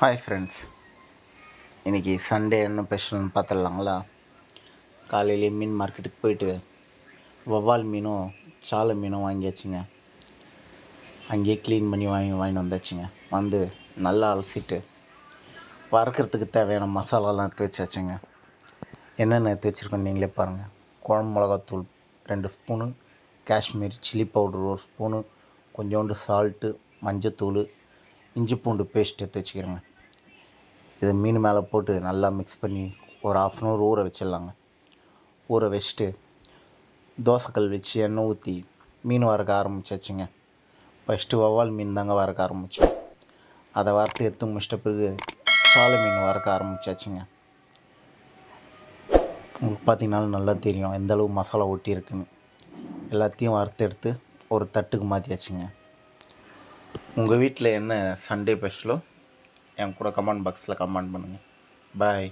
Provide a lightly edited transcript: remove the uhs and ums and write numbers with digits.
Hi friends, இன்றைக்கி Sunday என்ன ஸ்பெஷல்னு பார்த்துடலாங்களா? காலையிலே மீன் மார்க்கெட்டுக்கு போயிட்டு வவ்வால் மீனும் சாலை மீனும் வாங்கியாச்சுங்க. அங்கேயே க்ளீன் பண்ணி வாங்கிட்டு வந்தாச்சுங்க. வந்து நல்லா அலசிட்டு வறுக்கிறதுக்கு தேவையான மசாலாலாம் எடுத்து வச்சாச்சுங்க. என்னென்ன எடுத்து வச்சுருக்கோன்னு நீங்களே பாருங்கள். குழம்பு மிளகாத்தூள் 2 spoon, Kashmir chilli powder 1 spoon, கொஞ்சோண்டு சால்ட்டு, மஞ்சத்தூள், இஞ்சி பூண்டு பேஸ்ட் எடுத்து வச்சுக்கிறேங்க. இதை மீன் மேலே போட்டு நல்லா மிக்ஸ் பண்ணி ஒரு 1/2 அன் ஹவர் ஊற வச்சிடலாங்க. ஊற வச்சுட்டு தோசைக்கல் வச்சு எண்ணெய் ஊற்றி மீன் வறுக்க ஆரம்பிச்சாச்சுங்க. ஃபஸ்ட்டு வவ்வால் மீன் தாங்க வறுக்க ஆரம்பித்தோம். அதை வறுத்து எடுத்து முடிச்சிட்ட பிறகு சாலை மீன் வறுக்க ஆரம்பித்தாச்சுங்க. உங்களுக்கு பார்த்தீங்கன்னாலும் நல்லா தெரியும் எந்தளவு மசாலா ஒட்டியிருக்குன்னு. எல்லாத்தையும் வறுத்து எடுத்து ஒரு தட்டுக்கு மாற்றியாச்சுங்க. உங்கள் வீட்டில் என்ன சண்டே ஸ்பெஷலோ என் கூட கமெண்ட் பாக்ஸில் கமெண்ட் பண்ணுங்கள். பாய்.